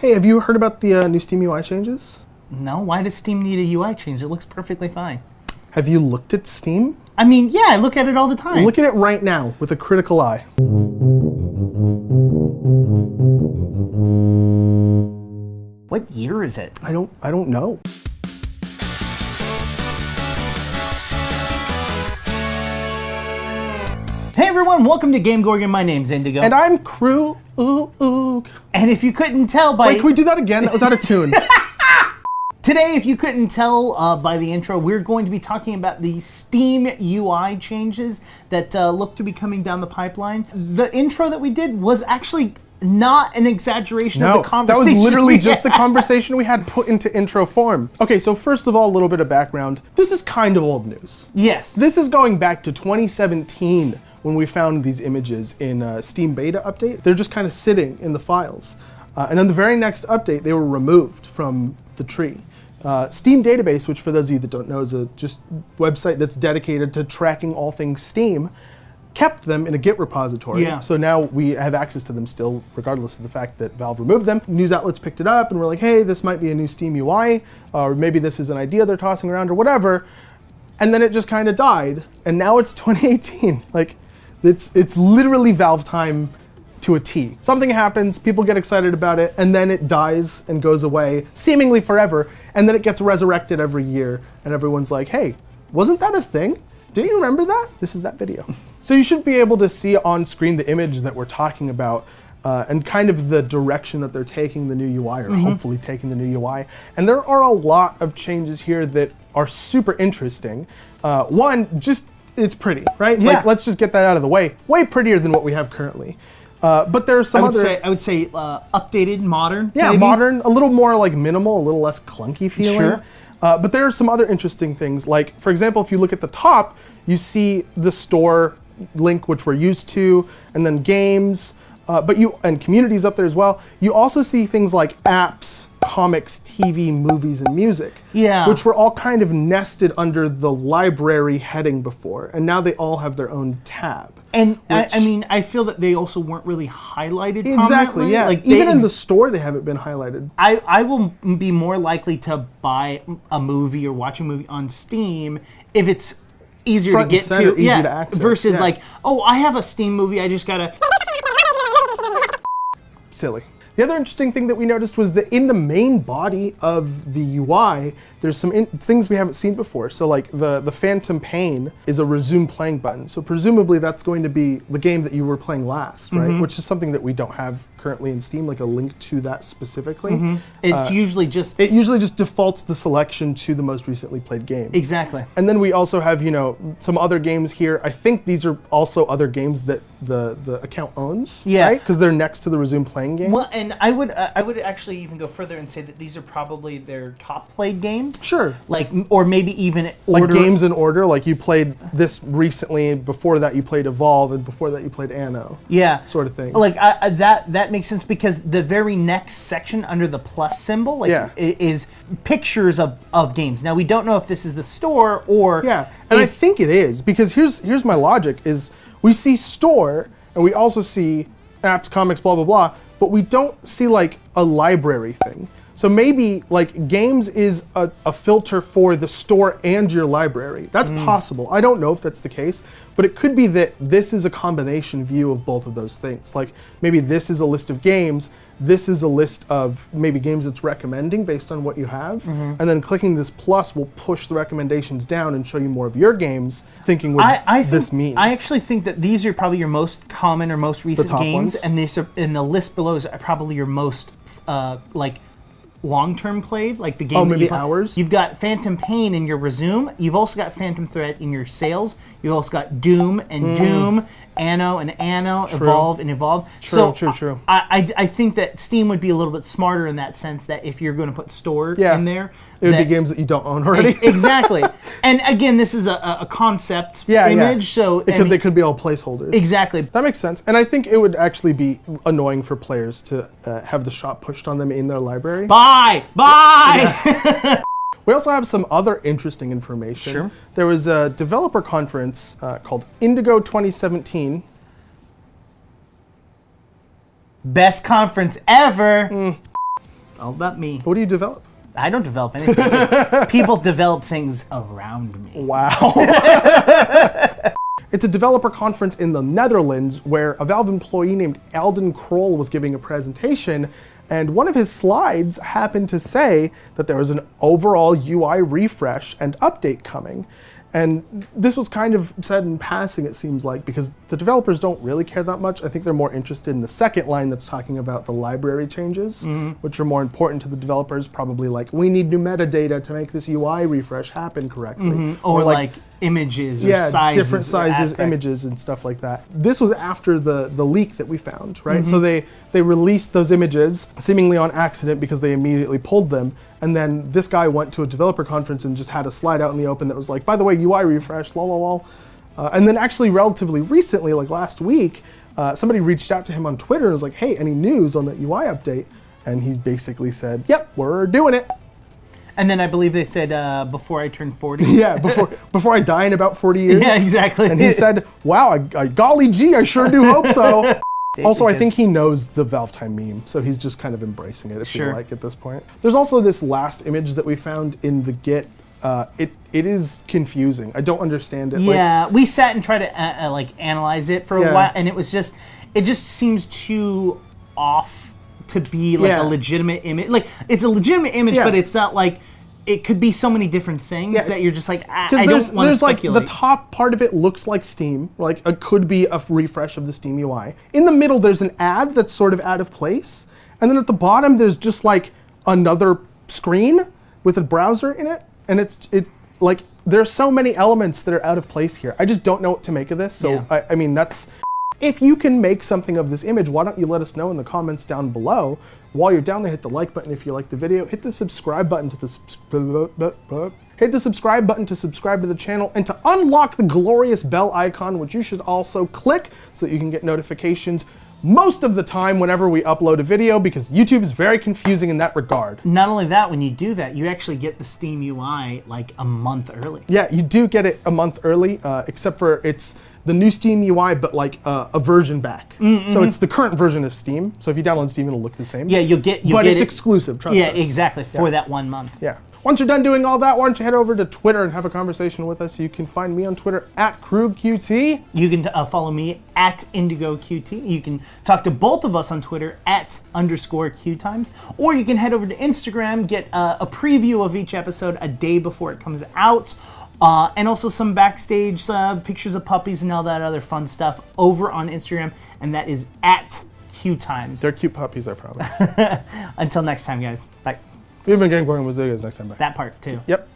Hey, have you heard about the new Steam UI changes? No, why does Steam need a UI change? It looks perfectly fine. Have you looked at Steam? I mean, yeah, I look at it all the time. Look at it right now with a critical eye. What year is it? I don't know. Hey everyone, welcome to GameGorgon. My name's Indigo. And I'm Crew. And if you couldn't tell by... Wait, can we do that again? That was out of tune. Today, if you couldn't tell by the intro, we're going to be talking about the Steam UI changes that look to be coming down the pipeline. The intro that we did was actually not an exaggeration of the conversation. That was literally just the conversation we had put into intro form. Okay, so first of all, a little bit of background. This is kind of old news. Yes. This is going back to 2017 when we found these images in Steam beta update. They're just kind of sitting in the files. And then the very next update, they were removed from the tree. Steam Database, which for those of you that don't know is a just website that's dedicated to tracking all things Steam, kept them in a Git repository. Yeah. So now we have access to them still, regardless of the fact that Valve removed them. News outlets picked it up and were like, hey, this might be a new Steam UI, or maybe this is an idea they're tossing around or whatever. And then it just kind of died. And now it's 2018. Like, it's literally Valve time to a T. Something happens, people get excited about it, and then it dies and goes away, seemingly forever, and then it gets resurrected every year, and everyone's like, hey, wasn't that a thing? Do you remember that? This is that video. So you should be able to see on screen the image that we're talking about, and kind of the direction that they're taking the new UI, or hopefully taking the new UI. And there are a lot of changes here that are super interesting. One, just, it's pretty, right? Yeah. Like, let's just get that out of the way. Way prettier than what we have currently. But there's some other... I would say updated, modern. Yeah, maybe? modern, a little more like minimal, a little less clunky feeling. Sure. But there are some other interesting things. Like, for example, if you look at the top, you see the store link, which we're used to, and then games, and communities up there as well. You also see things like apps, comics, TV, movies, and music. Yeah. Which were all kind of nested under the library heading before, and now they all have their own tab. And I mean, I feel that they also weren't really highlighted Exactly, prominently. yeah. Like Even in the store, they haven't been highlighted. I will be more likely to buy a movie or watch a movie on Steam if it's easier Front to and get center, to. easy to access, versus yeah. like, oh, I have a Steam movie, I just gotta... Silly. The other interesting thing that we noticed was that in the main body of the UI, there's some things we haven't seen before. So like the Phantom Pain is a resume playing button. So presumably that's going to be the game that you were playing last, right? Which is something that we don't have currently in Steam, like a link to that specifically. It usually just defaults the selection to the most recently played game. exactly. And then we also have, some other games here. I think these are also other games that the account owns, Yeah. right? Because they're next to the resume playing game. Well, and I would actually even go further and say that these are probably their top played games. Sure. Like, or maybe even Like order. games in order, like you played this recently, before that you played Evolve, and before that you played Anno. Yeah. Sort of thing. Like that makes sense because the very next section under the plus symbol, like, Yeah. is pictures of games. Now we don't know if this is the store or Yeah, and I think it is, because here's my logic, is we see store, and we also see apps, comics, blah, blah, blah, but we don't see like a library thing. So maybe like games is a filter for the store and your library. That's possible. I don't know if that's the case, but it could be that this is a combination view of both of those things. Like maybe this is a list of games, this is a list of maybe games it's recommending based on what you have, and then clicking this plus will push the recommendations down and show you more of your games, thinking what this means. I actually think that these are probably your most common or most recent top games, ones? and the list below is probably your most like long-term played, like the game. Oh, that maybe you play. hours? You've got Phantom Pain in your resume. You've also got Phantom Thread in your sales. You've also got Doom and Doom, Anno and Anno, Evolve and Evolve. True. I think that Steam would be a little bit smarter in that sense that if you're going to put store in there, it would be games that you don't own already. Exactly. And again, this is a concept image, so they could be all placeholders. Exactly. That makes sense. And I think it would actually be annoying for players to have the shot pushed on them in their library. Bye! Yeah. We also have some other interesting information. Sure. There was a developer conference called Indigo 2017. Best conference ever. All about me. What do you develop? I don't develop anything. People develop things around me. Wow. It's a developer conference in the Netherlands where a Valve employee named Alden Kroll was giving a presentation, and one of his slides happened to say that there was an overall UI refresh and update coming. And this was kind of said in passing, it seems like, because the developers don't really care that much. I think they're more interested in the second line that's talking about the library changes, which are more important to the developers, probably like, we need new metadata to make this UI refresh happen correctly. Or like images or sizes. Different sizes, images, and stuff like that. This was after the leak that we found, right? So they released those images, seemingly on accident because they immediately pulled them. And then this guy went to a developer conference and just had a slide out in the open that was like, by the way, UI refresh, and then actually relatively recently, like last week, somebody reached out to him on Twitter and was like, hey, any news on that UI update? And he basically said, yep, we're doing it. And then I believe they said, before I turn 40. Yeah, before I die in about 40 years. Yeah, exactly. And he said, wow, golly gee, I sure do hope so. Also, I think he knows the Valve Time meme, so he's just kind of embracing it, if you like, at this point. There's also this last image that we found in the Git. It is confusing. I don't understand it. Yeah, we sat and tried to like analyze it for a while, and it just seems too off to be like a legitimate image. Like, it's a legitimate image, but it's not like, it could be so many different things that you're just like, I don't want to speculate. Like the top part of it looks like Steam, like it could be a refresh of the Steam UI. In the middle, there's an ad that's sort of out of place. And then at the bottom, there's just like another screen with a browser in it. And like, there's so many elements that are out of place here. I just don't know what to make of this. So, I mean, if you can make something of this image, why don't you let us know in the comments down below? While you're down there, hit the like button if you like the video. Hit the subscribe button to subscribe to the channel, and to unlock the glorious bell icon, which you should also click so that you can get notifications most of the time whenever we upload a video, because YouTube is very confusing in that regard. Not only that, when you do that, you actually get the Steam UI like a month early. Yeah, you do get it a month early, except for it's the new Steam UI, but like a version back. So it's the current version of Steam. So if you download Steam, it'll look the same. Yeah, but it's exclusive, trust us. Yeah, exactly, for that 1 month. Yeah. Once you're done doing all that, why don't you head over to Twitter and have a conversation with us. You can find me on Twitter at QueueQT. You can follow me at IndigoQT. You can talk to both of us on Twitter at _QueueTimes. Or you can head over to Instagram, get a preview of each episode a day before it comes out. And also some backstage pictures of puppies and all that other fun stuff over on Instagram. And that is at QueueTimes. They're cute puppies, I promise. Until next time, guys. Bye. We've been GameGorgon. We'll see you guys next time. Bye. That part, too. Yep.